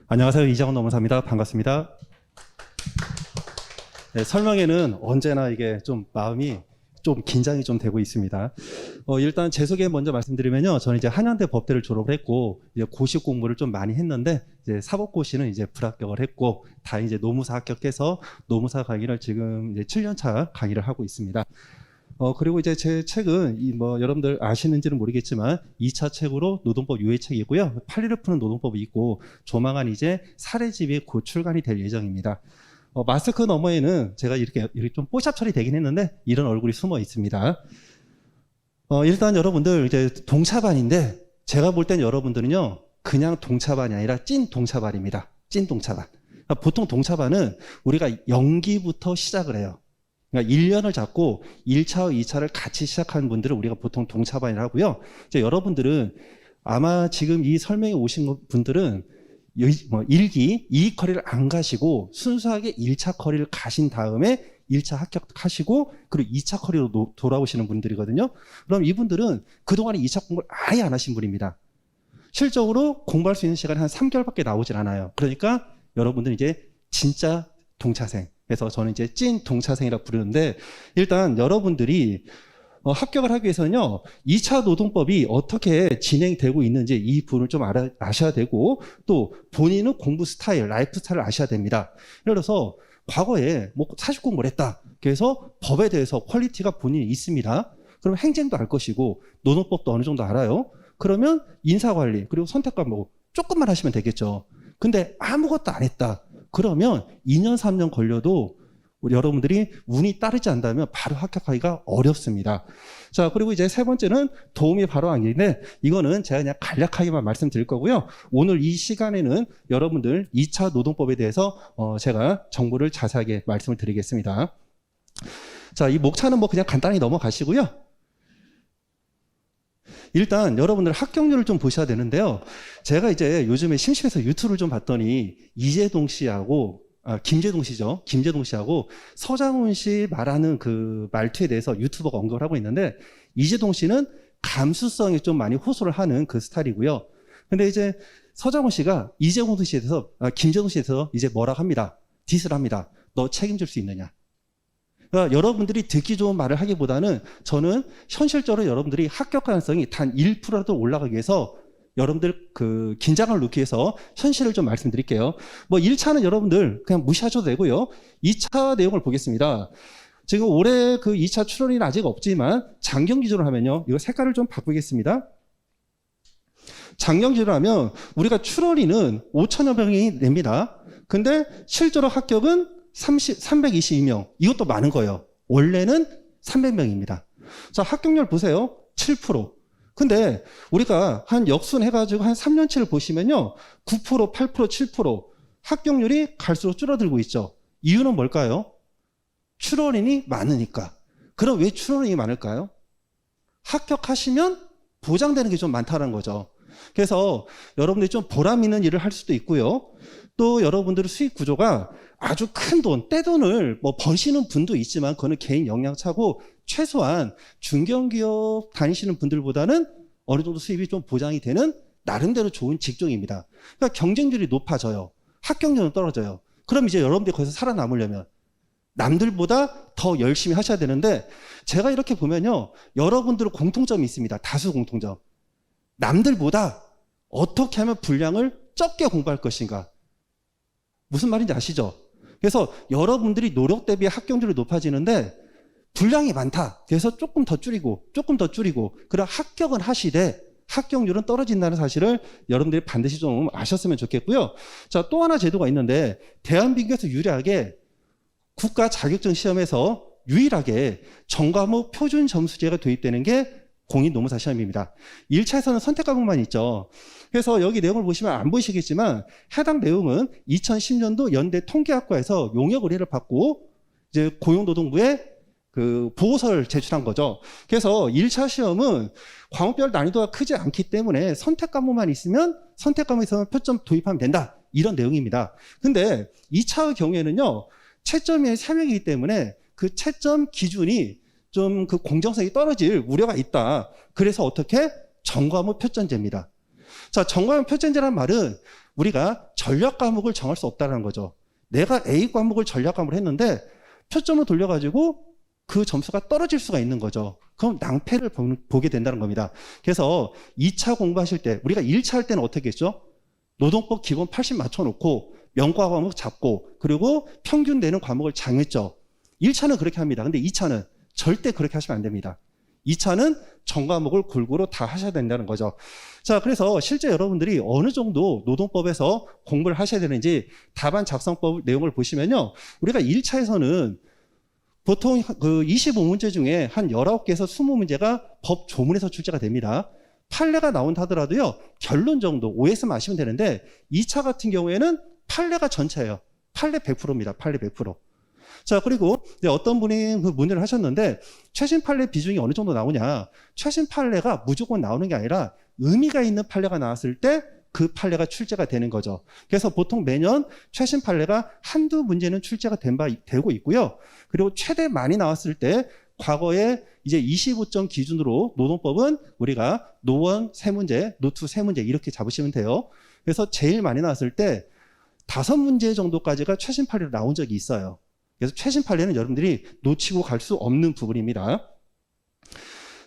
안녕하세요. 이장훈 노무사입니다. 반갑습니다. 네, 설명회는 언제나 이게 좀 마음이 좀 긴장이 좀 되고 있습니다. 일단 제 소개 먼저 말씀드리면요. 저는 이제 한양대 법대를 졸업을 했고, 이제 고시 공부를 좀 많이 했는데, 이제 사법고시는 이제 불합격을 했고, 다 이제 노무사 합격해서 노무사 강의를 지금 이제 7년차 강의를 하고 있습니다. 그리고 이제 제 책은 여러분들 아시는지는 모르겠지만 2차 책으로 노동법 유예책이고요. 판례를 푸는 노동법이 있고 조만간 이제 사례집이 곧 출간이 될 예정입니다. 마스크 너머에는 제가 이렇게 좀 뽀샵 처리되긴 했는데 이런 얼굴이 숨어 있습니다. 일단 여러분들 이제 동차반인데 제가 볼 땐 여러분들은요 그냥 동차반이 아니라 찐 동차반입니다. 찐 동차반. 그러니까 보통 동차반은 우리가 연기부터 시작을 해요. 그러니까 1년을 잡고 1차와 2차를 같이 시작하는 분들을 우리가 보통 동차반이라고 하고요. 이제 여러분들은 아마 지금 이 설명에 오신 분들은 1기, 2기 커리를 안 가시고 순수하게 1차 커리를 가신 다음에 1차 합격하시고 그리고 2차 커리로 돌아오시는 분들이거든요. 그럼 이분들은 그동안에 2차 공부를 아예 안 하신 분입니다. 실적으로 공부할 수 있는 시간이 한 3개월밖에 나오질 않아요. 그러니까 여러분들은 이제 진짜 동차생. 그래서 저는 이제 찐 동차생이라고 부르는데 일단 여러분들이 합격을 하기 위해서는요 2차 노동법이 어떻게 진행되고 있는지 이 부분을 좀 아셔야 되고 또 본인의 공부 스타일, 라이프 스타일을 아셔야 됩니다. 예를 들어서 과거에 사실 공부를 했다. 그래서 법에 대해서 퀄리티가 본인이 있습니다. 그럼 행정도 알 것이고 노동법도 어느 정도 알아요. 그러면 인사관리 그리고 선택 과목 조금만 하시면 되겠죠. 근데 아무것도 안 했다. 그러면 2년, 3년 걸려도 우리 여러분들이 운이 따르지 않다면 바로 합격하기가 어렵습니다. 자, 그리고 이제 세 번째는 도움이 바로 안 길인데 이거는 제가 그냥 간략하게만 말씀드릴 거고요. 오늘 이 시간에는 여러분들 2차 노동법에 대해서 제가 정보를 자세하게 말씀을 드리겠습니다. 자, 이 목차는 그냥 간단히 넘어가시고요. 일단 여러분들 합격률을 좀 보셔야 되는데요. 제가 이제 요즘에 심심해서 유튜브를 좀 봤더니 이재동 씨하고 김재동 씨죠. 김재동 씨하고 서장훈 씨 말하는 그 말투에 대해서 유튜버가 언급을 하고 있는데 이재동 씨는 감수성에 좀 많이 호소를 하는 그 스타일이고요. 근데 이제 서장훈 씨가 이재동 씨에 대해서 김재동 씨에 대해서 이제 뭐라고 합니다. 디스를 합니다. 너 책임질 수 있느냐. 그러니까 여러분들이 듣기 좋은 말을 하기보다는 저는 현실적으로 여러분들이 합격 가능성이 단 1%라도 올라가기 위해서 여러분들 그 긴장을 놓기 위해서 현실을 좀 말씀드릴게요. 1차는 여러분들 그냥 무시하셔도 되고요. 2차 내용을 보겠습니다. 지금 올해 그 2차 출원이 아직 없지만 작년 기준으로 하면요. 이거 색깔을 좀 바꾸겠습니다. 작년 기준으로 하면 우리가 출원이는 5천여 명이 냅니다. 근데 실제로 합격은 322명. 이것도 많은 거예요. 원래는 300명입니다. 자, 합격률 보세요. 7%. 근데 우리가 한 역순 해가지고 한 3년치를 보시면요. 9%, 8%, 7% 합격률이 갈수록 줄어들고 있죠. 이유는 뭘까요? 출원인이 많으니까. 그럼 왜 출원인이 많을까요? 합격하시면 보장되는 게 좀 많다는 거죠. 그래서 여러분들이 좀 보람 있는 일을 할 수도 있고요. 또 여러분들의 수익 구조가 아주 큰 돈, 떼돈을 버시는 분도 있지만 그거는 개인 역량차고 최소한 중견기업 다니시는 분들보다는 어느 정도 수입이 좀 보장이 되는 나름대로 좋은 직종입니다. 그러니까 경쟁률이 높아져요. 합격률은 떨어져요. 그럼 이제 여러분들이 거기서 살아남으려면 남들보다 더 열심히 하셔야 되는데 제가 이렇게 보면요. 여러분들의 공통점이 있습니다. 다수 공통점. 남들보다 어떻게 하면 분량을 적게 공부할 것인가. 무슨 말인지 아시죠? 그래서 여러분들이 노력 대비 합격률이 높아지는데 분량이 많다. 그래서 조금 더 줄이고 그럼 합격은 하시되 합격률은 떨어진다는 사실을 여러분들이 반드시 좀 아셨으면 좋겠고요. 자, 또 하나 제도가 있는데 대한민국에서 유일하게 국가 자격증 시험에서 유일하게 전과목 표준 점수제가 도입되는 게 공인노무사 시험입니다. 1차에서는 선택 과목만 있죠. 그래서 여기 내용을 보시면 안 보이시겠지만 해당 내용은 2010년도 연대 통계학과에서 용역 의뢰를 받고 이제 고용노동부에 그 보고서를 제출한 거죠. 그래서 1차 시험은 과목별 난이도가 크지 않기 때문에 선택 과목만 있으면 선택 과목에서는 표점 도입하면 된다. 이런 내용입니다. 근데 2차의 경우에는요. 채점이 3명이기 때문에 그 채점 기준이 좀 그 공정성이 떨어질 우려가 있다. 그래서 어떻게? 전과목 표준제입니다. 자, 전과목 표준제란 말은 우리가 전략 과목을 정할 수 없다는 거죠. 내가 A 과목을 전략 과목을 했는데 표점을 돌려가지고 그 점수가 떨어질 수가 있는 거죠. 그럼 낭패를 보게 된다는 겁니다. 그래서 2차 공부하실 때, 우리가 1차 할 때는 어떻게 했죠? 노동법 기본 80 맞춰놓고 명과 과목 잡고 그리고 평균 내는 과목을 정했죠. 1차는 그렇게 합니다. 근데 2차는 절대 그렇게 하시면 안 됩니다. 2차는 전 과목을 골고루 다 하셔야 된다는 거죠. 자, 그래서 실제 여러분들이 어느 정도 노동법에서 공부를 하셔야 되는지 답안 작성법 내용을 보시면요. 우리가 1차에서는 보통 그 25문제 중에 한 19개에서 20문제가 법 조문에서 출제가 됩니다. 판례가 나온다 하더라도요, 결론 정도, OS만 아시면 되는데, 2차 같은 경우에는 판례가 전체예요. 판례 100%입니다. 판례 100%. 자, 그리고 이제 어떤 분이 그 문의를 하셨는데, 최신 판례 비중이 어느 정도 나오냐. 최신 판례가 무조건 나오는 게 아니라, 의미가 있는 판례가 나왔을 때, 그 판례가 출제가 되는 거죠. 그래서 보통 매년 최신 판례가 한두 문제는 출제가 되고 있고요. 그리고 최대 많이 나왔을 때 과거에 이제 25점 기준으로 노동법은 우리가 노1 3문제, 노2 3문제 이렇게 잡으시면 돼요. 그래서 제일 많이 나왔을 때 5문제 정도까지가 최신 판례로 나온 적이 있어요. 그래서 최신 판례는 여러분들이 놓치고 갈 수 없는 부분입니다.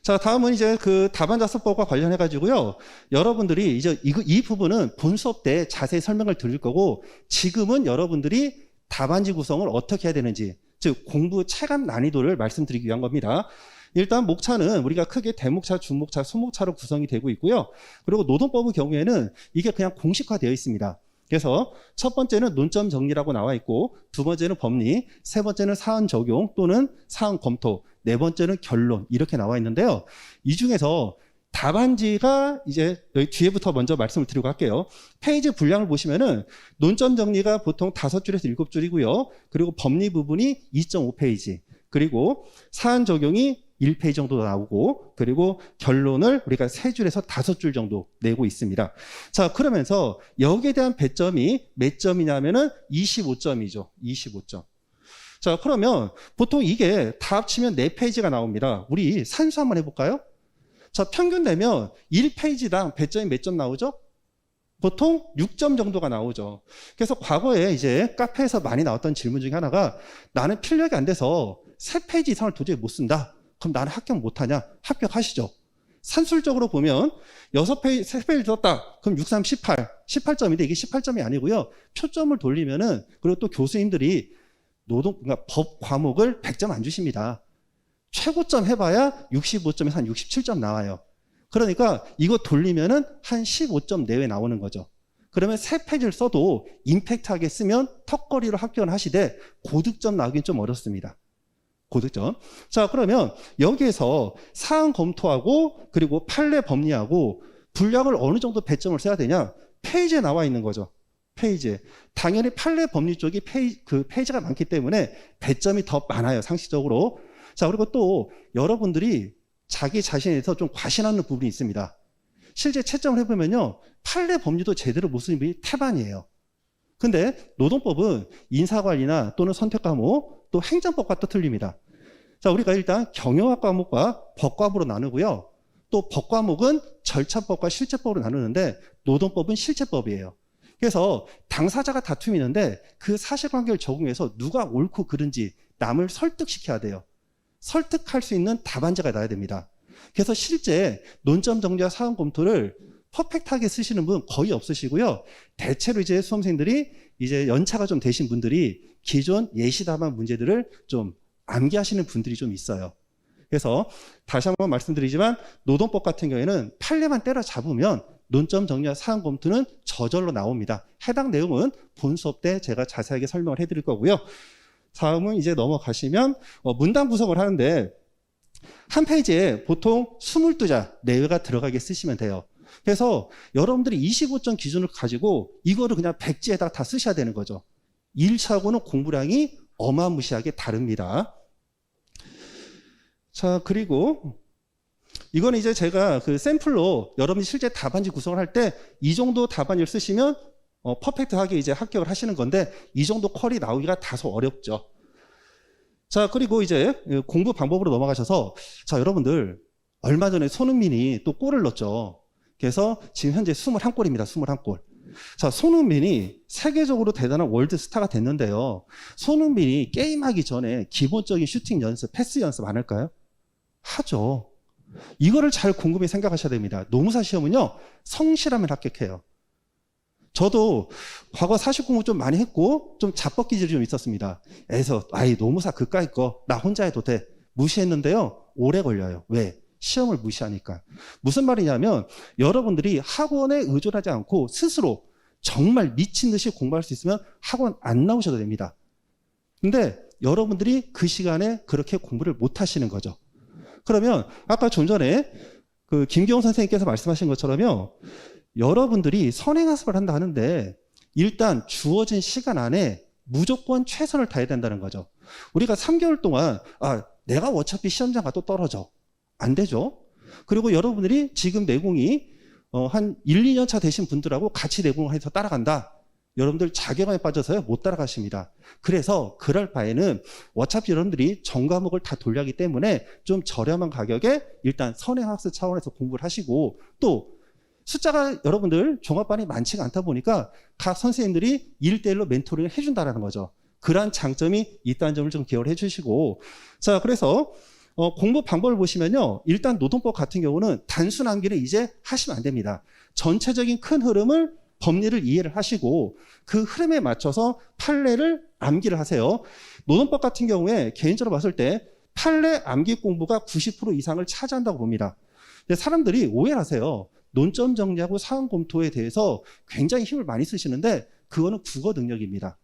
자, 다음은 이제 그 답안 작성법과 관련해 가지고요. 여러분들이 이제 이 부분은 본 수업 때 자세히 설명을 드릴 거고, 지금은 여러분들이 답안지 구성을 어떻게 해야 되는지, 즉 공부 체감 난이도를 말씀드리기 위한 겁니다. 일단 목차는 우리가 크게 대목차, 중목차, 소목차로 구성이 되고 있고요. 그리고 노동법의 경우에는 이게 그냥 공식화되어 있습니다. 그래서 첫 번째는 논점 정리라고 나와 있고, 두 번째는 법리, 세 번째는 사안 적용 또는 사안 검토, 네 번째는 결론 이렇게 나와 있는데요. 이 중에서 답안지가 이제 여기 뒤에부터 먼저 말씀을 드리고 할게요. 페이지 분량을 보시면은 논점 정리가 보통 5줄에서 7줄이고요. 그리고 법리 부분이 2.5페이지, 그리고 사안 적용이 1페이지 정도 나오고, 그리고 결론을 우리가 3줄에서 5줄 정도 내고 있습니다. 자, 그러면서 여기에 대한 배점이 몇 점이냐면은 25점이죠. 25점. 자, 그러면 보통 이게 다 합치면 4페이지가 나옵니다. 우리 산수 한번 해볼까요? 자, 평균 내면 1페이지당 배점이 몇 점 나오죠? 보통 6점 정도가 나오죠. 그래서 과거에 이제 카페에서 많이 나왔던 질문 중에 하나가, 나는 필력이 안 돼서 3페이지 이상을 도저히 못 쓴다. 그럼 나는 합격 못하냐? 합격하시죠. 산술적으로 보면 6페이지, 3페이지 썼다. 그럼 6, 3, 18. 18점인데 이게 18점이 아니고요. 표점을 돌리면은, 그리고 또 교수님들이 그러니까 법 과목을 100점 안 주십니다. 최고점 해봐야 65점에서 한 67점 나와요. 그러니까 이거 돌리면은 한 15점 내외 나오는 거죠. 그러면 3페이지를 써도 임팩트하게 쓰면 턱걸이로 합격을 하시되 고득점 나오긴 좀 어렵습니다. 고득점. 자, 그러면 여기에서 사안 검토하고 그리고 판례 법리하고 분량을 어느 정도 배점을 써야 되냐? 페이지에 나와 있는 거죠. 페이지에. 당연히 판례 법리 쪽이 페이지가 많기 때문에 배점이 더 많아요. 상식적으로. 자, 그리고 또 여러분들이 자기 자신에 대해서 좀 과신하는 부분이 있습니다. 실제 채점을 해보면요, 판례 법리도 제대로 못 쓰는 분이 태반이에요. 근데 노동법은 인사관리나 또는 선택과목, 또 행정법과 또 틀립니다. 자, 우리가 일단 경영학 과목과 법과목으로 나누고요. 또 법과목은 절차법과 실체법으로 나누는데, 노동법은 실체법이에요. 그래서 당사자가 다툼이 있는데 그 사실관계를 적용해서 누가 옳고 그른지 남을 설득시켜야 돼요. 설득할 수 있는 답안지가 나야 됩니다. 그래서 실제 논점 정리와 사안 검토를 퍼펙트하게 쓰시는 분 거의 없으시고요. 대체로 이제 수험생들이 이제 연차가 좀 되신 분들이 기존 예시 답안 문제들을 좀 암기하시는 분들이 좀 있어요. 그래서 다시 한번 말씀드리지만 노동법 같은 경우에는 판례만 때려잡으면 논점 정리와 사안 검토는 저절로 나옵니다. 해당 내용은 본 수업 때 제가 자세하게 설명을 해드릴 거고요. 다음은 이제 넘어가시면 문단 구성을 하는데 한 페이지에 보통 22자 내외가 들어가게 쓰시면 돼요. 그래서 여러분들이 25점 기준을 가지고 이거를 그냥 백지에다 다 쓰셔야 되는 거죠. 1차하고는 공부량이 어마무시하게 다릅니다. 자, 그리고 이거는 이제 제가 그 샘플로 여러분이 실제 답안지 구성을 할 때 이 정도 답안지를 쓰시면 퍼펙트하게 이제 합격을 하시는 건데, 이 정도 퀄이 나오기가 다소 어렵죠. 자, 그리고 이제 공부 방법으로 넘어가셔서, 자, 여러분들 얼마 전에 손흥민이 또 골을 넣었죠. 그래서 지금 현재 21골입니다. 21골. 자, 손흥민이 세계적으로 대단한 월드 스타가 됐는데요. 손흥민이 게임하기 전에 기본적인 슈팅 연습, 패스 연습 안 할까요? 하죠. 이거를 잘 곰곰이 생각하셔야 됩니다. 노무사 시험은요, 성실하면 합격해요. 저도 과거 사실 공부 좀 많이 했고 좀 자뻑 기질이 좀 있었습니다. 그래서 노무사 그까이 거 나 혼자 해도 돼 무시했는데요, 오래 걸려요. 왜? 시험을 무시하니까. 무슨 말이냐면 여러분들이 학원에 의존하지 않고 스스로 정말 미친 듯이 공부할 수 있으면 학원 안 나오셔도 됩니다. 근데 여러분들이 그 시간에 그렇게 공부를 못 하시는 거죠. 그러면 아까 좀 전에 그 김기용 선생님께서 말씀하신 것처럼요, 여러분들이 선행학습을 한다 하는데 일단 주어진 시간 안에 무조건 최선을 다해야 된다는 거죠. 우리가 3개월 동안 내가 어차피 시험장 가도 떨어져. 안 되죠. 그리고 여러분들이 지금 내공이 한 1, 2년 차 되신 분들하고 같이 내공을 해서 따라간다. 여러분들 자괴감에 빠져서요 못 따라가십니다. 그래서 그럴 바에는 어차피 여러분들이 전 과목을 다 돌려하기 때문에 좀 저렴한 가격에 일단 선행학습 차원에서 공부를 하시고, 또 숫자가 여러분들 종합반이 많지가 않다 보니까 각 선생님들이 1대1로 멘토링을 해준다는 거죠. 그러한 장점이 있다는 점을 좀 기억을 해주시고, 자, 그래서 공부 방법을 보시면요, 일단 노동법 같은 경우는 단순 암기는 이제 하시면 안 됩니다. 전체적인 큰 흐름을, 법리를 이해를 하시고 그 흐름에 맞춰서 판례를 암기를 하세요. 노동법 같은 경우에 개인적으로 봤을 때 판례 암기 공부가 90% 이상을 차지한다고 봅니다. 근데 사람들이 오해를 하세요. 논점 정리하고 사안 검토에 대해서 굉장히 힘을 많이 쓰시는데 그거는 국어 능력입니다.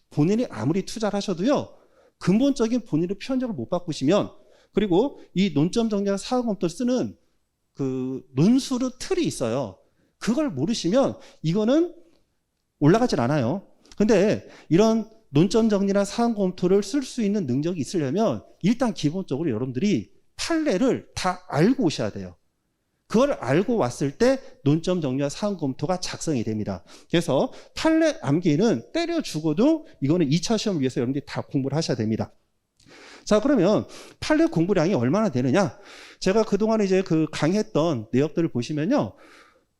본인이 아무리 투자를 하셔도요, 근본적인 본인의 표현력을 못 바꾸시면, 그리고 이 논점 정리와 사안 검토를 쓰는 그 논술의 틀이 있어요. 그걸 모르시면 이거는 올라가질 않아요. 근데 이런 논점 정리나 사안 검토를 쓸 수 있는 능력이 있으려면 일단 기본적으로 여러분들이 판례를 다 알고 오셔야 돼요. 그걸 알고 왔을 때 논점 정리와 사안 검토가 작성이 됩니다. 그래서 판례 암기는 때려 죽어도 이거는 2차 시험을 위해서 여러분들이 다 공부를 하셔야 됩니다. 자, 그러면 판례 공부량이 얼마나 되느냐? 제가 그동안 이제 그 강의했던 내역들을 보시면요,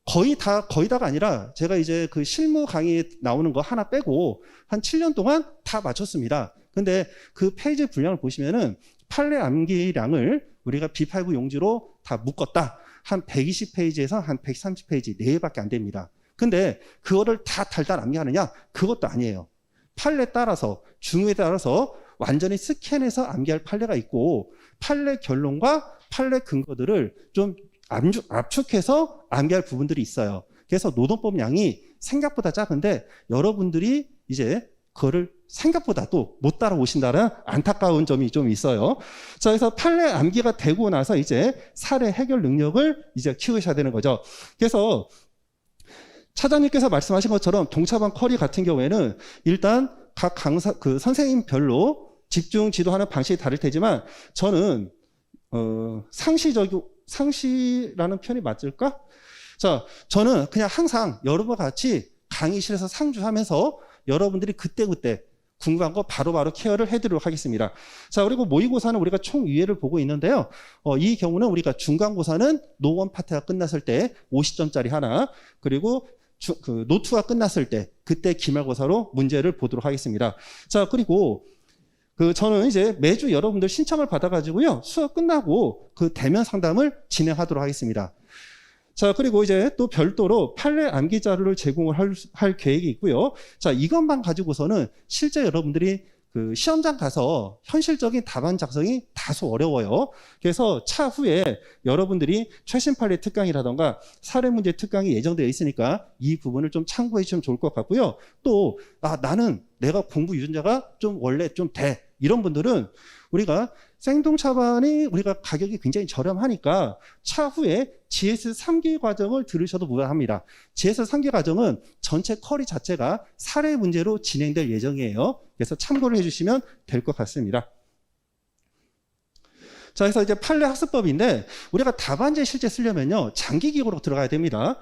거의 다가 아니라 제가 이제 그 실무 강의에 나오는 거 하나 빼고 한 7년 동안 다 맞췄습니다. 근데 그 페이지 분량을 보시면은 판례 암기량을 우리가 B5 용지로 다 묶었다. 한 120페이지에서 한 130페이지 4개밖에 안 됩니다. 근데 그거를 다 달달 암기하느냐? 그것도 아니에요. 판례 따라서, 중요에 따라서 완전히 스캔해서 암기할 판례가 있고, 판례 결론과 판례 근거들을 좀 압축해서 암기할 부분들이 있어요. 그래서 노동법 양이 생각보다 작은데 여러분들이 이제 그거를 생각보다도 못 따라오신다는 안타까운 점이 좀 있어요. 자, 그래서 판례 암기가 되고 나서 이제 사례 해결 능력을 이제 키우셔야 되는 거죠. 그래서 차장님께서 말씀하신 것처럼 동차반 쿼리 같은 경우에는 일단 각 강사, 그 선생님별로 집중 지도하는 방식이 다를 테지만 저는 상시라는 표현이 맞을까? 자, 저는 그냥 항상 여러분과 같이 강의실에서 상주하면서 여러분들이 그때그때 궁금한 거 바로바로 케어를 해드리도록 하겠습니다. 자, 그리고 모의고사는 우리가 총 2회를 보고 있는데요. 이 경우는 우리가 중간고사는 노원 파트가 끝났을 때 50점짜리 하나, 그리고 그 노트가 끝났을 때 그때 기말고사로 문제를 보도록 하겠습니다. 자, 그리고 저는 이제 매주 여러분들 신청을 받아가지고요, 수업 끝나고 그 대면 상담을 진행하도록 하겠습니다. 자, 그리고 이제 또 별도로 판례 암기 자료를 제공을 할 계획이 있고요. 자, 이것만 가지고서는 실제 여러분들이 그 시험장 가서 현실적인 답안 작성이 다소 어려워요. 그래서 차후에 여러분들이 최신 판례 특강이라던가 사례 문제 특강이 예정되어 있으니까 이 부분을 좀 참고해 주시면 좋을 것 같고요. 또 나는 내가 공부 유전자가 좀 원래 좀 돼. 이런 분들은 우리가 생동차반이 우리가 가격이 굉장히 저렴하니까 차후에 GS 3기 과정을 들으셔도 무방합니다. GS 3기 과정은 전체 쿼리 자체가 사례 문제로 진행될 예정이에요. 그래서 참고를 해주시면 될 것 같습니다. 자, 그래서 이제 판례 학습법인데 우리가 답안지에 실제 쓰려면요, 장기 기록으로 들어가야 됩니다.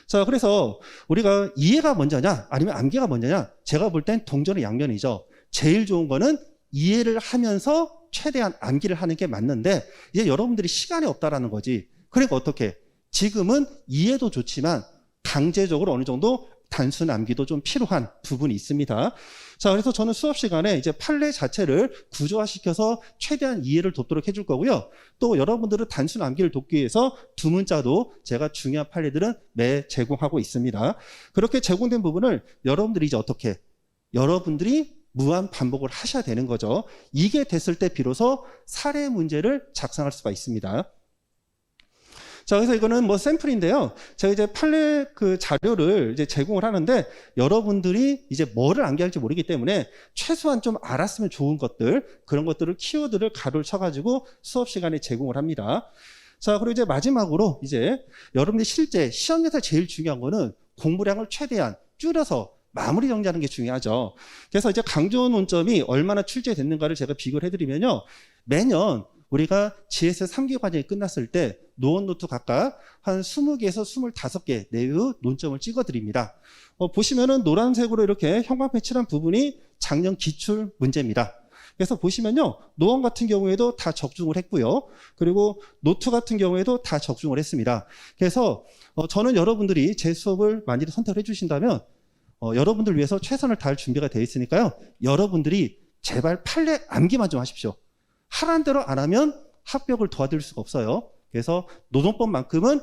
자, 그래서 우리가 이해가 먼저냐 아니면 암기가 먼저냐, 제가 볼 땐 동전의 양면이죠. 제일 좋은 거는 이해를 하면서 최대한 암기를 하는 게 맞는데, 이제 여러분들이 시간이 없다라는 거지. 그러니까 어떻게? 지금은 이해도 좋지만 강제적으로 어느 정도 단순 암기도 좀 필요한 부분이 있습니다. 자, 그래서 저는 수업 시간에 이제 판례 자체를 구조화시켜서 최대한 이해를 돕도록 해줄 거고요. 또 여러분들은 단순 암기를 돕기 위해서 두 문자도 제가 중요한 판례들은 매 제공하고 있습니다. 그렇게 제공된 부분을 여러분들이 이제 어떻게 여러분들이 무한 반복을 하셔야 되는 거죠. 이게 됐을 때 비로소 사례 문제를 작성할 수가 있습니다. 자, 그래서 이거는 뭐 샘플인데요. 제가 이제 판례 그 자료를 이제 제공을 하는데 여러분들이 이제 뭐를 암기할지 모르기 때문에 최소한 좀 알았으면 좋은 것들, 그런 것들을 키워드를 가로를 쳐가지고 수업 시간에 제공을 합니다. 자, 그리고 이제 마지막으로 이제 여러분들이 실제 시험에서 제일 중요한 거는 공부량을 최대한 줄여서 마무리 정리하는 게 중요하죠. 그래서 이제 강조 논점이 얼마나 출제됐는가를 제가 비교를 해드리면요. 매년 우리가 GS 3기 과정이 끝났을 때 노원노트 각각 한 20개에서 25개 내외의 논점을 찍어드립니다. 보시면은 노란색으로 이렇게 형광펜 칠한 부분이 작년 기출 문제입니다. 그래서 보시면요. 노원 같은 경우에도 다 적중을 했고요. 그리고 노트 같은 경우에도 다 적중을 했습니다. 그래서 저는 여러분들이 제 수업을 만일 선택을 해주신다면 여러분들 위해서 최선을 다할 준비가 되어 있으니까요. 여러분들이 제발 판례 암기만 좀 하십시오. 하라는 대로 안 하면 합격을 도와드릴 수가 없어요. 그래서 노동법만큼은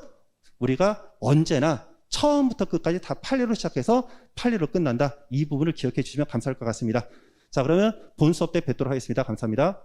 우리가 언제나 처음부터 끝까지 다 판례로 시작해서 판례로 끝난다. 이 부분을 기억해 주시면 감사할 것 같습니다. 자, 그러면 본 수업 때 뵙도록 하겠습니다. 감사합니다.